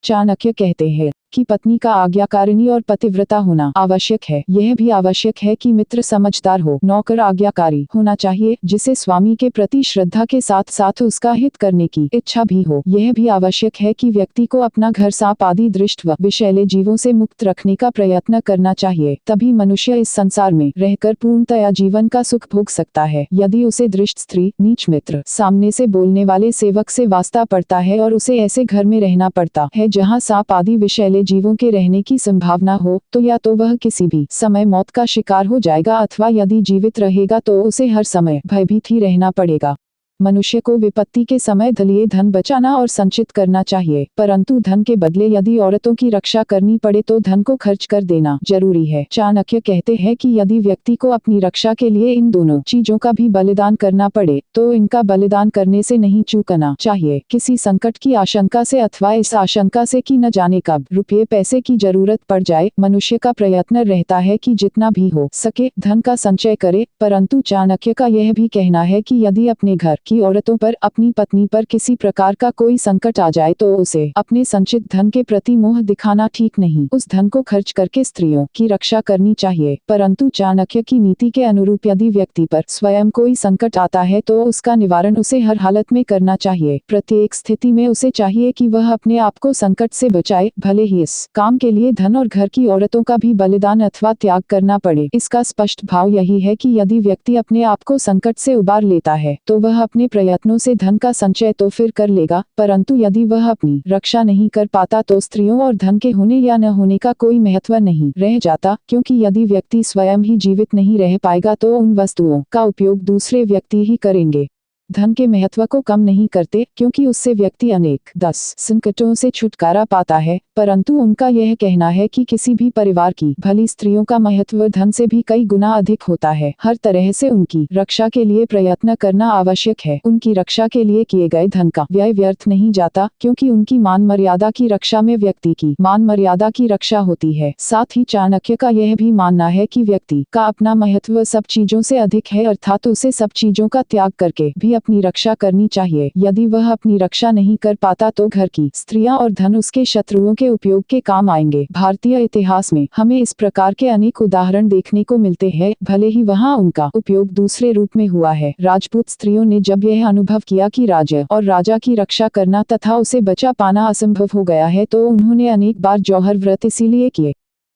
चाणक्य कहते हैं कि पत्नी का आज्ञाकारिणी और पतिव्रता होना आवश्यक है। यह भी आवश्यक है कि मित्र समझदार हो, नौकर आज्ञाकारी होना चाहिए, जिसे स्वामी के प्रति श्रद्धा के साथ साथ उसका हित करने की इच्छा भी हो। यह भी आवश्यक है कि व्यक्ति को अपना घर सांप आदि दृष्ट व विषैले जीवों से मुक्त रखने का प्रयत्न करना चाहिए, तभी मनुष्य इस संसार में रहकर पूर्णतया जीवन का सुख भोग सकता है। यदि उसे दृष्ट स्त्री, नीच मित्र, सामने से बोलने वाले सेवक से वास्ता पड़ता है और उसे ऐसे घर में रहना पड़ता है जहाँ सांप आदि विषैले जीवों के रहने की संभावना हो, तो या तो वह किसी भी समय मौत का शिकार हो जाएगा, अथवा यदि जीवित रहेगा तो उसे हर समय भयभीत ही रहना पड़ेगा। मनुष्य को विपत्ति के समय दलीय धन बचाना और संचित करना चाहिए, परंतु धन के बदले यदि औरतों की रक्षा करनी पड़े तो धन को खर्च कर देना जरूरी है। चाणक्य कहते हैं कि यदि व्यक्ति को अपनी रक्षा के लिए इन दोनों चीजों का भी बलिदान करना पड़े तो इनका बलिदान करने से नहीं चूकना चाहिए। किसी संकट की आशंका से अथवा इस आशंका से कि न जाने कब रुपये पैसे की जरूरत पड़ जाए, मनुष्य का प्रयत्न रहता है कि जितना भी हो सके धन का संचय करे, परंतु चाणक्य का यह भी कहना है कि यदि अपने घर की औरतों पर, अपनी पत्नी पर किसी प्रकार का कोई संकट आ जाए तो उसे अपने संचित धन के प्रति मोह दिखाना ठीक नहीं। उस धन को खर्च करके स्त्रियों की रक्षा करनी चाहिए, परंतु चाणक्य की नीति के अनुरूप यदि व्यक्ति पर स्वयं कोई संकट आता है तो उसका निवारण उसे हर हालत में करना चाहिए। प्रत्येक स्थिति में उसे चाहिए कि वह अपने आप को संकट से बचाए, भले ही इस काम के लिए धन और घर की औरतों का भी बलिदान अथवा त्याग करना पड़े। इसका स्पष्ट भाव यही है कि यदि व्यक्ति अपने आप को संकट से उबार लेता है तो वह अपने प्रयत्नों से धन का संचय तो फिर कर लेगा, परंतु यदि वह अपनी रक्षा नहीं कर पाता तो स्त्रियों और धन के होने या न होने का कोई महत्व नहीं रह जाता, क्योंकि यदि व्यक्ति स्वयं ही जीवित नहीं रह पाएगा तो उन वस्तुओं का उपयोग दूसरे व्यक्ति ही करेंगे। धन के महत्व को कम नहीं करते, क्योंकि उससे व्यक्ति अनेक 10 संकटों से छुटकारा पाता है, परंतु उनका यह कहना है कि किसी भी परिवार की भली स्त्रियों का महत्व धन से भी कई गुना अधिक होता है। हर तरह से उनकी रक्षा के लिए प्रयत्न करना आवश्यक है। उनकी रक्षा के लिए किए गए धन का व्यय व्यर्थ नहीं जाता, क्योंकि उनकी मान मर्यादा की रक्षा में व्यक्ति की मान मर्यादा की रक्षा होती है। साथ ही चाणक्य का यह भी मानना है कि व्यक्ति का अपना महत्व सब चीजों से अधिक है, अर्थात उसे सब चीजों का त्याग करके भी अपनी रक्षा करनी चाहिए। यदि वह अपनी रक्षा नहीं कर पाता तो घर की स्त्रियां और धन उसके शत्रुओं के उपयोग के काम आएंगे। भारतीय इतिहास में हमें इस प्रकार के अनेक उदाहरण देखने को मिलते हैं, भले ही वहां उनका उपयोग दूसरे रूप में हुआ है। राजपूत स्त्रियों ने जब यह अनुभव किया कि राज्य और राजा की रक्षा करना तथा उसे बचा पाना असंभव हो गया है तो उन्होंने अनेक बार जौहर व्रत इसीलिए किए।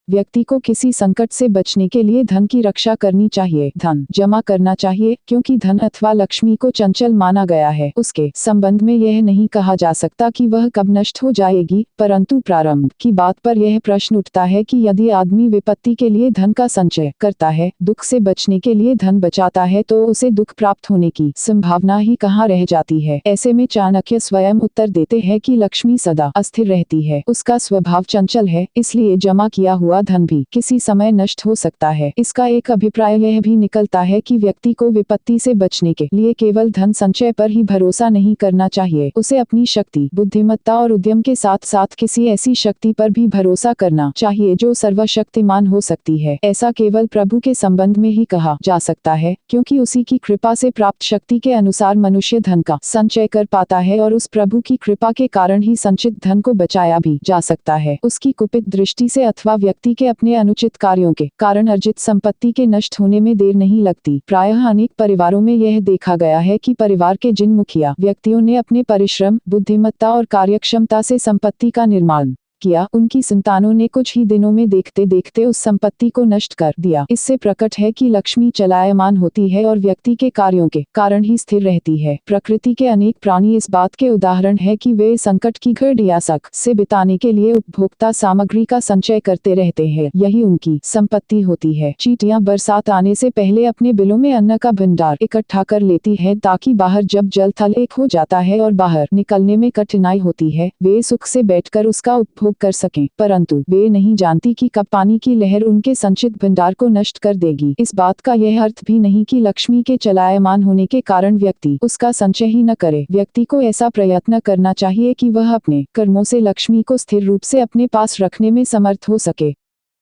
व्यक्ति को किसी संकट से बचने के लिए धन की रक्षा करनी चाहिए, धन जमा करना चाहिए, क्योंकि धन अथवा लक्ष्मी को चंचल माना गया है। उसके संबंध में यह नहीं कहा जा सकता कि वह कब नष्ट हो जाएगी, परंतु प्रारंभ की बात पर यह प्रश्न उठता है कि यदि आदमी विपत्ति के लिए धन का संचय करता है, दुख से बचने के लिए धन बचाता है, तो उसे दुख प्राप्त होने की संभावना ही कहाँ रह जाती है। ऐसे में चाणक्य स्वयं उत्तर देते हैं कि लक्ष्मी सदा अस्थिर रहती है, उसका स्वभाव चंचल है, इसलिए जमा किया हुआ धन भी किसी समय नष्ट हो सकता है। इसका एक अभिप्राय यह भी निकलता है कि व्यक्ति को विपत्ति से बचने के लिए केवल धन संचय पर ही भरोसा नहीं करना चाहिए, उसे अपनी शक्ति, बुद्धिमत्ता और उद्यम के साथ साथ किसी ऐसी शक्ति पर भी भरोसा करना चाहिए जो सर्वशक्तिमान हो सकती है। ऐसा केवल प्रभु के संबंध में ही कहा जा सकता है, क्योंकि उसी की कृपा से प्राप्त शक्ति के अनुसार मनुष्य धन का संचय कर पाता है और उस प्रभु की कृपा के कारण ही संचित धन को बचाया भी जा सकता है। उसकी कुपित दृष्टि से अथवा व्यक्ति के अपने अनुचित कार्यों के कारण अर्जित संपत्ति के नष्ट होने में देर नहीं लगती। प्रायः अनेक परिवारों में यह देखा गया है कि परिवार के जिन मुखिया व्यक्तियों ने अपने परिश्रम, बुद्धिमत्ता और कार्यक्षमता से संपत्ति का निर्माण किया, उनकी संतानों ने कुछ ही दिनों में देखते देखते उस संपत्ति को नष्ट कर दिया। इससे प्रकट है कि लक्ष्मी चलायमान होती है और व्यक्ति के कार्यों के कारण ही स्थिर रहती है। प्रकृति के अनेक प्राणी इस बात के उदाहरण है कि वे संकट की घड़ी या शक से बिताने के लिए उपभोक्ता सामग्री का संचय करते रहते हैं, यही उनकी संपत्ति होती है। चींटियां बरसात आने से पहले अपने बिलों में अन्न का भंडार इकट्ठा कर लेती है, ताकि बाहर जब जल थल एक हो जाता है और बाहर निकलने में कठिनाई होती है, वे सुख से बैठकर उसका उपभोग कर सकें, परंतु वे नहीं जानती कि कब पानी की लहर उनके संचित भंडार को नष्ट कर देगी। इस बात का यह अर्थ भी नहीं कि लक्ष्मी के चलायमान होने के कारण व्यक्ति उसका संचय ही न करे। व्यक्ति को ऐसा प्रयत्न करना चाहिए कि वह अपने कर्मों से लक्ष्मी को स्थिर रूप से अपने पास रखने में समर्थ हो सके।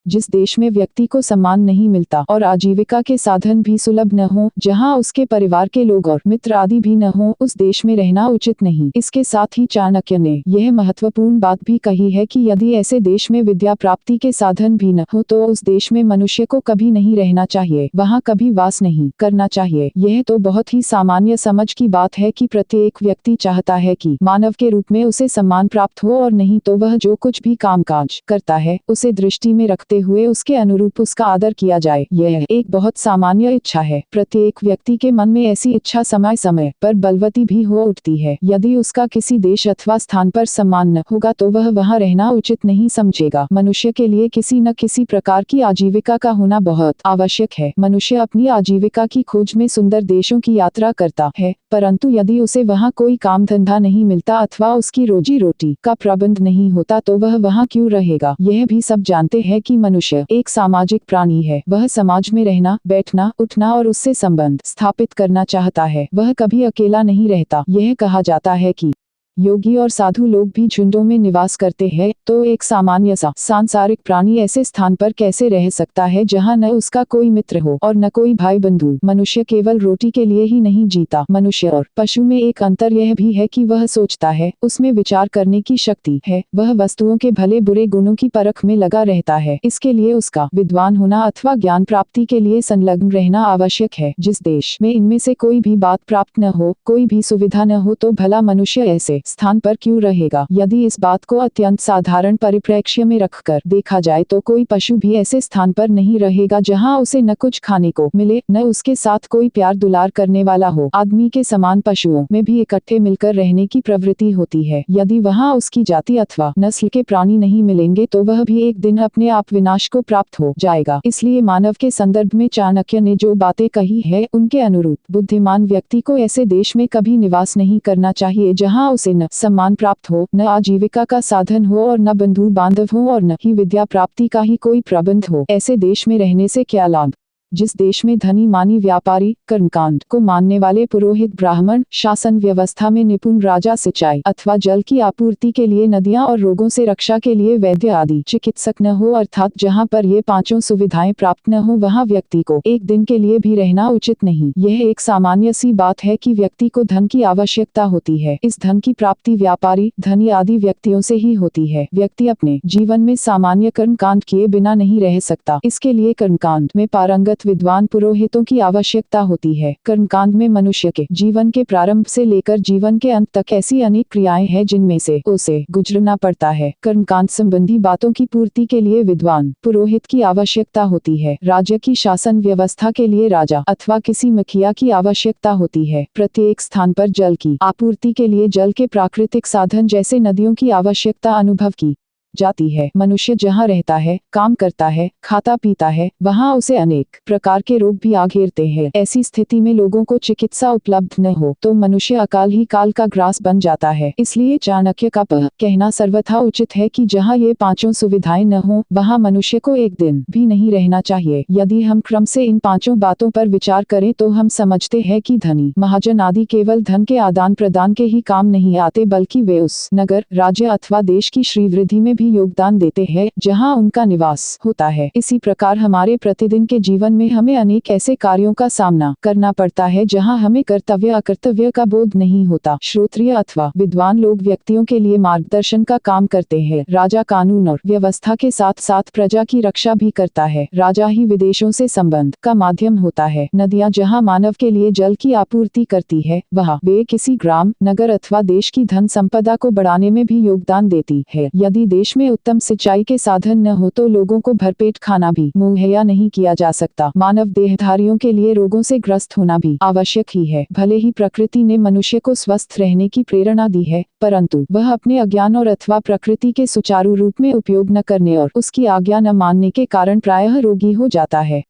जिस देश में व्यक्ति को सम्मान नहीं मिलता और आजीविका के साधन भी सुलभ न हो, जहां उसके परिवार के लोग और मित्र आदि भी न हो, उस देश में रहना उचित नहीं। इसके साथ ही चाणक्य ने यह महत्वपूर्ण बात भी कही है कि यदि ऐसे देश में विद्या प्राप्ति के साधन भी न हो तो उस देश में मनुष्य को कभी नहीं रहना चाहिए, वहां कभी वास नहीं करना चाहिए। यह तो बहुत ही सामान्य समझ की बात है कि प्रत्येक व्यक्ति चाहता है कि मानव के रूप में उसे सम्मान प्राप्त हो, और नहीं तो वह जो कुछ भी कामकाज करता है उसे दृष्टि में रखते हुए उसके अनुरूप उसका आदर किया जाए। यह एक बहुत सामान्य इच्छा है। प्रत्येक व्यक्ति के मन में ऐसी इच्छा समय समय पर बलवती भी हो उठती है। यदि उसका किसी देश अथवा स्थान पर सम्मान न होगा तो वह वहां रहना उचित नहीं समझेगा। मनुष्य के लिए किसी न किसी प्रकार की आजीविका का होना बहुत आवश्यक है। मनुष्य अपनी आजीविका की खोज में सुंदर देशों की यात्रा करता है, परंतु यदि उसे वहां कोई काम धंधा नहीं मिलता अथवा उसकी रोजी रोटी का प्रबंध नहीं होता तो वह वहां क्यों रहेगा। यह भी सब जानते हैं कि मनुष्य एक सामाजिक प्राणी है। वह समाज में रहना, बैठना, उठना और उससे संबंध स्थापित करना चाहता है। वह कभी अकेला नहीं रहता। यह कहा जाता है कि योगी और साधु लोग भी झुंडों में निवास करते हैं, तो एक सामान्य सा सांसारिक प्राणी ऐसे स्थान पर कैसे रह सकता है जहां न उसका कोई मित्र हो और न कोई भाई बंधु। मनुष्य केवल रोटी के लिए ही नहीं जीता। मनुष्य और पशु में एक अंतर यह भी है कि वह सोचता है, उसमें विचार करने की शक्ति है, वह वस्तुओं के भले बुरे गुणों की परख में लगा रहता है। इसके लिए उसका विद्वान होना अथवा ज्ञान प्राप्ति के लिए संलग्न रहना आवश्यक है। जिस देश में इनमें से कोई भी बात प्राप्त न हो, कोई भी सुविधा न हो, तो भला मनुष्य ऐसे स्थान पर क्यों रहेगा। यदि इस बात को अत्यंत साधारण परिप्रेक्ष्य में रखकर देखा जाए तो कोई पशु भी ऐसे स्थान पर नहीं रहेगा जहां उसे न कुछ खाने को मिले, न उसके साथ कोई प्यार दुलार करने वाला हो। आदमी के समान पशुओं में भी इकट्ठे मिलकर रहने की प्रवृत्ति होती है। यदि वहां उसकी जाति अथवा नस्ल के प्राणी नहीं मिलेंगे तो वह भी एक दिन अपने आप विनाश को प्राप्त हो जाएगा। इसलिए मानव के संदर्भ में चाणक्य ने जो बातें कही है उनके अनुरूप बुद्धिमान व्यक्ति को ऐसे देश में कभी निवास नहीं करना चाहिए जहां उसे न सम्मान प्राप्त हो, न आजीविका का साधन हो और न बंधु बांधव हो और न ही विद्या प्राप्ति का ही कोई प्रबंध हो। ऐसे देश में रहने से क्या लाभ। जिस देश में धनी मानी व्यापारी, कर्मकांड को मानने वाले पुरोहित ब्राह्मण, शासन व्यवस्था में निपुण राजा, सिंचाई अथवा जल की आपूर्ति के लिए नदियां और रोगों से रक्षा के लिए वैद्य आदि चिकित्सक न हो, अर्थात जहां पर ये पांचों सुविधाएं प्राप्त न हो, वहां व्यक्ति को एक दिन के लिए भी रहना उचित नहीं। यह एक सामान्य सी बात है कि व्यक्ति को धन की आवश्यकता होती है। इस धन की प्राप्ति व्यापारी, धनी आदि व्यक्तियों से ही होती है। व्यक्ति अपने जीवन में सामान्य कर्मकांड किए बिना नहीं रह सकता। इसके लिए कर्मकांड में पारंगत विद्वान पुरोहितों की आवश्यकता होती है। कर्मकांड में मनुष्य के जीवन के प्रारंभ से लेकर जीवन के अंत तक ऐसी अनेक क्रियाएं हैं जिनमें से उसे गुजरना पड़ता है। कर्मकांड संबंधी बातों की पूर्ति के लिए विद्वान पुरोहित की आवश्यकता होती है। राज्य की शासन व्यवस्था के लिए राजा अथवा किसी मुखिया की आवश्यकता होती है। प्रत्येक स्थान पर जल की आपूर्ति के लिए जल के प्राकृतिक साधन जैसे नदियों की आवश्यकता अनुभव की जाती है। मनुष्य जहाँ रहता है, काम करता है, खाता पीता है, वहाँ उसे अनेक प्रकार के रोग भी आ घेरते हैं। ऐसी स्थिति में लोगों को चिकित्सा उपलब्ध न हो तो मनुष्य अकाल ही काल का ग्रास बन जाता है। इसलिए चाणक्य का कहना सर्वथा उचित है कि जहाँ ये पांचों सुविधाएं न हो, वहाँ मनुष्य को एक दिन भी नहीं रहना चाहिए। यदि हम क्रम से इन पांचों बातों पर विचार करें तो हम समझते हैं कि धनी महाजन आदि केवल धन के आदान प्रदान के ही काम नहीं आते, बल्कि वे उस नगर, राज्य अथवा देश की श्रीवृद्धि में भी योगदान देते हैं जहां उनका निवास होता है। इसी प्रकार हमारे प्रतिदिन के जीवन में हमें अनेक ऐसे कार्यों का सामना करना पड़ता है जहां हमें कर्तव्य अकर्तव्य का बोध नहीं होता। श्रोत्रिय अथवा विद्वान लोग व्यक्तियों के लिए मार्गदर्शन का काम करते हैं। राजा कानून और व्यवस्था के साथ साथ प्रजा की रक्षा भी करता है। राजा ही विदेशों से संबंध का माध्यम होता है। नदियां जहां मानव के लिए जल की आपूर्ति करती है, वहां वे किसी ग्राम, नगर अथवा देश की धन संपदा को बढ़ाने में भी योगदान देती है। यदि देश में उत्तम सिंचाई के साधन न हो तो लोगों को भरपेट खाना भी मुहैया नहीं किया जा सकता। मानव देहधारियों के लिए रोगों से ग्रस्त होना भी आवश्यक ही है। भले ही प्रकृति ने मनुष्य को स्वस्थ रहने की प्रेरणा दी है, परंतु वह अपने अज्ञान और अथवा प्रकृति के सुचारू रूप में उपयोग न करने और उसकी आज्ञा न मानने के कारण प्रायः रोगी हो जाता है।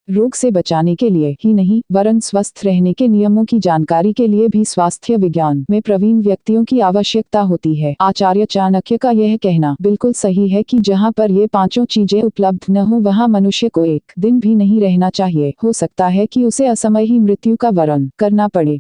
रोग से बचाने के लिए ही नहीं, वरन स्वस्थ रहने के नियमों की जानकारी के लिए भी स्वास्थ्य विज्ञान में प्रवीण व्यक्तियों की आवश्यकता होती है। आचार्य चाणक्य का यह कहना बिल्कुल सही है कि जहां पर ये पांचों चीजें उपलब्ध न हो, वहां मनुष्य को एक दिन भी नहीं रहना चाहिए। हो सकता है कि उसे असमय ही मृत्यु का वरण करना पड़े।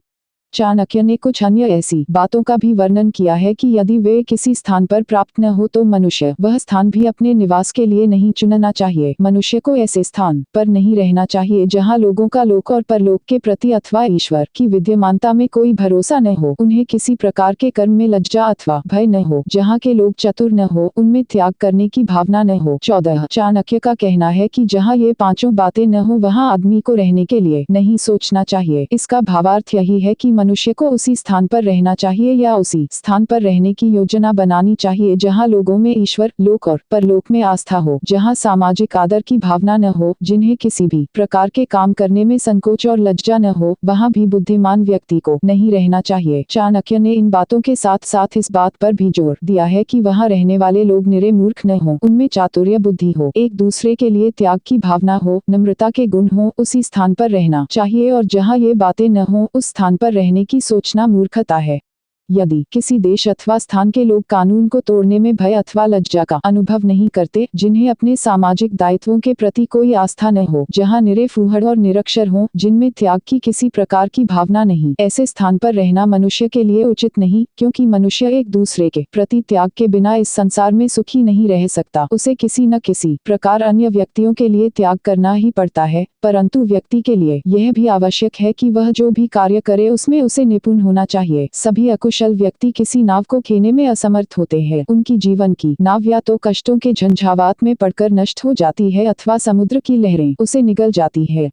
चाणक्य ने कुछ अन्य ऐसी बातों का भी वर्णन किया है कि यदि वे किसी स्थान पर प्राप्त न हो तो मनुष्य वह स्थान भी अपने निवास के लिए नहीं चुनना चाहिए। मनुष्य को ऐसे स्थान पर नहीं रहना चाहिए जहां लोगों का लोक और परलोक के प्रति अथवा ईश्वर की विद्यमानता में कोई भरोसा न हो, उन्हें किसी प्रकार के कर्म में लज्जा अथवा भय न हो, जहाँ के लोग चतुर न हो, उनमें त्याग करने की भावना न हो। 14 चाणक्य का कहना है कि जहाँ ये पांचों बातें न हो वहाँ आदमी को रहने के लिए नहीं सोचना चाहिए। इसका भावार्थ यही है कि मनुष्य को उसी स्थान पर रहना चाहिए या उसी स्थान पर रहने की योजना बनानी चाहिए जहां लोगों में ईश्वर, लोक और परलोक में आस्था हो, जहां सामाजिक आदर की भावना न हो, जिन्हें किसी भी प्रकार के काम करने में संकोच और लज्जा न हो, वहां भी बुद्धिमान व्यक्ति को नहीं रहना चाहिए। चाणक्य ने इन बातों के साथ साथ इस बात पर भी जोर दिया है कि वहां रहने वाले लोग निरे मूर्ख न हो, उनमें चातुर्य बुद्धि हो, एक दूसरे के लिए त्याग की भावना हो, नम्रता के गुण हो, उसी स्थान पर रहना चाहिए और जहाँ ये बातें न हो उस स्थान पर रहने की सोचना मूर्खता है। यदि किसी देश अथवा स्थान के लोग कानून को तोड़ने में भय अथवा लज्जा का अनुभव नहीं करते, जिन्हें अपने सामाजिक दायित्वों के प्रति कोई आस्था न हो, जहां निरे फूहड़ और निरक्षर हों, जिनमें त्याग की किसी प्रकार की भावना नहीं, ऐसे स्थान पर रहना मनुष्य के लिए उचित नहीं, क्योंकि मनुष्य एक दूसरे के प्रति त्याग के बिना इस संसार में सुखी नहीं रह सकता। उसे किसी न किसी प्रकार अन्य व्यक्तियों के लिए त्याग करना ही पड़ता है, परंतु व्यक्ति के लिए यह भी आवश्यक है कि वह जो भी कार्य करे उसमें उसे निपुण होना चाहिए। सभी अकुशल व्यक्ति किसी नाव को खेने में असमर्थ होते हैं। उनकी जीवन की नाव या तो कष्टों के झंझावात में पड़कर नष्ट हो जाती है अथवा समुद्र की लहरें उसे निगल जाती है।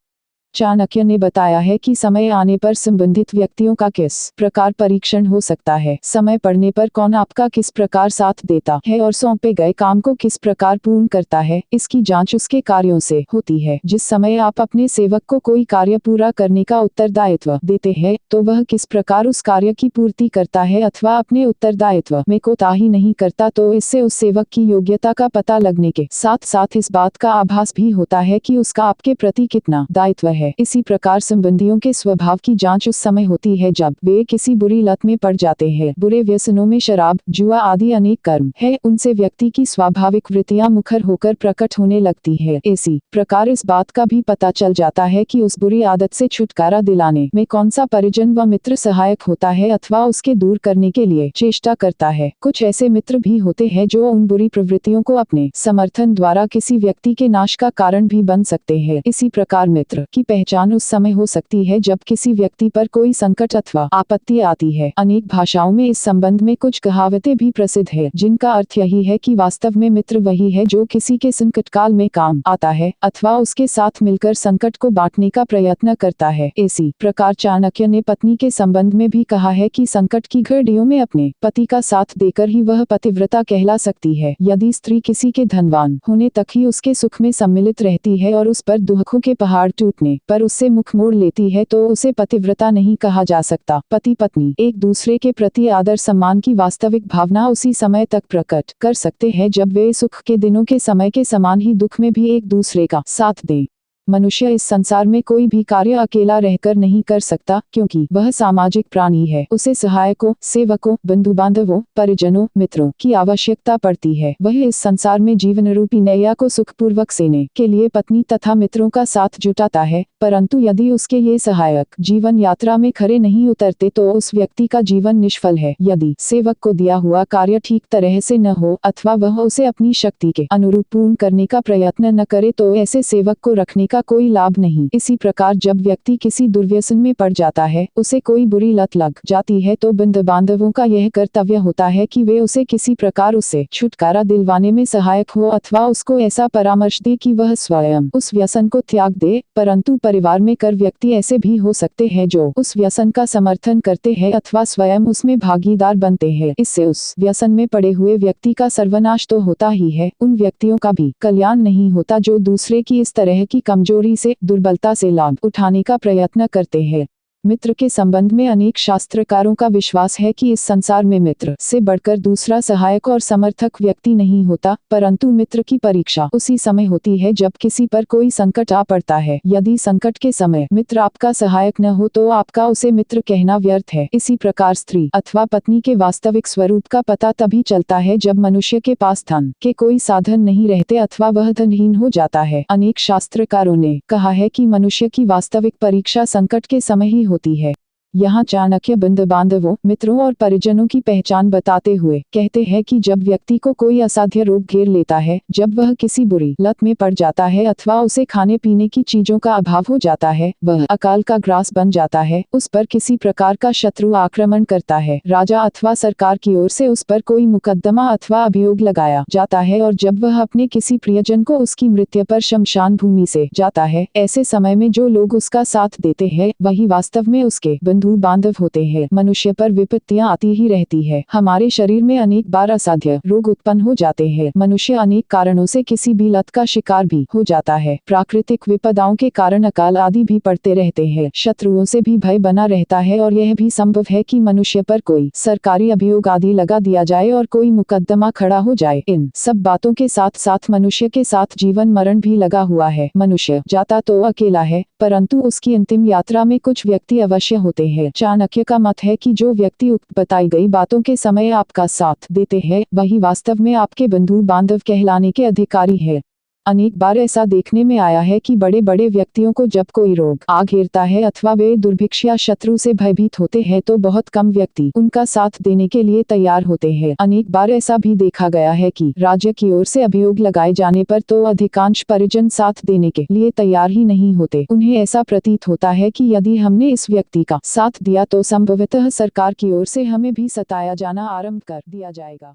चाणक्य ने बताया है कि समय आने पर संबंधित व्यक्तियों का किस प्रकार परीक्षण हो सकता है, समय पड़ने पर कौन आपका किस प्रकार साथ देता है और सौंपे गए काम को किस प्रकार पूर्ण करता है, इसकी जांच उसके कार्यों से होती है। जिस समय आप अपने सेवक को कोई कार्य पूरा करने का उत्तरदायित्व देते हैं, तो वह किस प्रकार उस कार्य की पूर्ति करता है अथवा अपने उत्तरदायित्व में कोताही नहीं करता, तो इससे उस सेवक की योग्यता का पता लगने के साथ साथ इस बात का आभास भी होता है कि उसका आपके प्रति कितना दायित्व है। इसी प्रकार संबंधियों के स्वभाव की जांच उस समय होती है जब वे किसी बुरी लत में पड़ जाते हैं। बुरे व्यसनों में शराब, जुआ आदि अनेक कर्म है, उनसे व्यक्ति की स्वाभाविक वृत्तियां मुखर होकर प्रकट होने लगती है। इसी प्रकार इस बात का भी पता चल जाता है कि उस बुरी आदत से छुटकारा दिलाने में कौन सा परिजन व मित्र सहायक होता है अथवा उसके दूर करने के लिए चेष्टा करता है। कुछ ऐसे मित्र भी होते हैं जो उन बुरी प्रवृत्तियों को अपने समर्थन द्वारा किसी व्यक्ति के नाश का कारण भी बन सकते हैं। इसी प्रकार मित्र की पहचान उस समय हो सकती है जब किसी व्यक्ति पर कोई संकट अथवा आपत्ति आती है। अनेक भाषाओं में इस संबंध में कुछ कहावतें भी प्रसिद्ध है, जिनका अर्थ यही है कि वास्तव में मित्र वही है जो किसी के संकट काल में काम आता है अथवा उसके साथ मिलकर संकट को बांटने का प्रयत्न करता है। इसी प्रकार चाणक्य ने पत्नी के संबंध में भी कहा है कि संकट की घड़ियों में अपने पति का साथ देकर ही वह पतिव्रता कहला सकती है। यदि स्त्री किसी के धनवान होने तक ही उसके सुख में सम्मिलित रहती है और उस पर दुखों के पहाड़ टूटने पर उससे मुख मोड़ लेती है, तो उसे पतिव्रता नहीं कहा जा सकता। पति पत्नी एक दूसरे के प्रति आदर सम्मान की वास्तविक भावना उसी समय तक प्रकट कर सकते हैं जब वे सुख के दिनों के समय के समान ही दुख में भी एक दूसरे का साथ दें। मनुष्य इस संसार में कोई भी कार्य अकेला रहकर नहीं कर सकता, क्योंकि वह सामाजिक प्राणी है। उसे सहायकों, सेवकों, बंधु बांधवों, परिजनों, मित्रों की आवश्यकता पड़ती है। वह इस संसार में जीवन रूपी नैया को सुखपूर्वक सेने के लिए पत्नी तथा मित्रों का साथ जुटाता है, परंतु यदि उसके ये सहायक जीवन यात्रा में खरे नहीं उतरते तो उस व्यक्ति का जीवन निष्फल है। यदि सेवक को दिया हुआ कार्य ठीक तरह से न हो अथवा वह उसे अपनी शक्ति के अनुरूप पूर्ण करने का प्रयत्न न करे, तो ऐसे सेवक को रखने का कोई लाभ नहीं। इसी प्रकार जब व्यक्ति किसी दुर्व्यसन में पड़ जाता है, उसे कोई बुरी लत लग जाती है, तो बंधु बांधवों का यह कर्तव्य होता है कि वे उसे किसी प्रकार उससे छुटकारा दिलवाने में सहायक हो अथवा उसको ऐसा परामर्श दे कि वह स्वयं उस व्यसन को त्याग दे। परंतु परिवार में कर व्यक्ति ऐसे भी हो सकते हैं जो उस व्यसन का समर्थन करते हैं अथवा स्वयं उसमें भागीदार बनते हैं। इससे उस व्यसन में पड़े हुए व्यक्ति का सर्वनाश तो होता ही है, उन व्यक्तियों का भी कल्याण नहीं होता जो दूसरे की इस तरह की कमजोरी से, दुर्बलता से लाभ उठाने का प्रयत्न करते हैं। मित्र के संबंध में अनेक शास्त्रकारों का विश्वास है कि इस संसार में मित्र से बढ़कर दूसरा सहायक और समर्थक व्यक्ति नहीं होता, परंतु मित्र की परीक्षा उसी समय होती है जब किसी पर कोई संकट आ पड़ता है। यदि संकट के समय मित्र आपका सहायक न हो तो आपका उसे मित्र कहना व्यर्थ है। इसी प्रकार स्त्री अथवा पत्नी के वास्तविक स्वरूप का पता तभी चलता है जब मनुष्य के पास धन के कोई साधन नहीं रहते अथवा वह धनहीन हो जाता है। अनेक शास्त्रकारों ने कहा है कि मनुष्य की वास्तविक परीक्षा संकट के समय ही होती है। यहाँ चाणक्य बंधु बांधवों, मित्रों और परिजनों की पहचान बताते हुए कहते हैं कि जब व्यक्ति को कोई असाध्य रोग घेर लेता है, जब वह किसी बुरी लत में पड़ जाता है अथवा उसे खाने पीने की चीजों का अभाव हो जाता है, वह अकाल का ग्रास बन जाता है, उस पर किसी प्रकार का शत्रु आक्रमण करता है, राजा अथवा सरकार की ओर से उस पर कोई मुकदमा अथवा अभियोग लगाया जाता है और जब वह अपने किसी प्रियजन को उसकी मृत्यु पर शमशान भूमि से जाता है, ऐसे समय में जो लोग उसका साथ देते हैं वही वास्तव में उसके बंधु बांधव होते हैं। मनुष्य पर विपत्तियां आती ही रहती है। हमारे शरीर में अनेक बार असाध्य रोग उत्पन्न हो जाते हैं। मनुष्य अनेक कारणों से किसी भी लत का शिकार भी हो जाता है। प्राकृतिक विपदाओं के कारण अकाल आदि भी पड़ते रहते हैं। शत्रुओं से भी भय बना रहता है और यह भी संभव है कि मनुष्य पर कोई सरकारी अभियोग आदि लगा दिया जाए और कोई मुकदमा खड़ा हो जाए। इन सब बातों के साथ साथ मनुष्य के साथ जीवन मरण भी लगा हुआ है। मनुष्य जाता तो अकेला है, परंतु उसकी अंतिम यात्रा में कुछ व्यक्ति अवश्य होते हैं। चाणक्य का मत है कि जो व्यक्ति उक्त बताई गई बातों के समय आपका साथ देते हैं वही वास्तव में आपके बंधु बांधव कहलाने के अधिकारी है। अनेक बार ऐसा देखने में आया है कि बड़े बड़े व्यक्तियों को जब कोई रोग आ घेरता है अथवा वे दुर्भिक्ष या शत्रु से भयभीत होते हैं तो बहुत कम व्यक्ति उनका साथ देने के लिए तैयार होते हैं। अनेक बार ऐसा भी देखा गया है कि राज्य की ओर से अभियोग लगाए जाने पर तो अधिकांश परिजन साथ देने के लिए तैयार ही नहीं होते। उन्हें ऐसा प्रतीत होता है कि यदि हमने इस व्यक्ति का साथ दिया तो संभवतः सरकार की ओर से हमें भी सताया जाना आरंभ कर दिया जाएगा।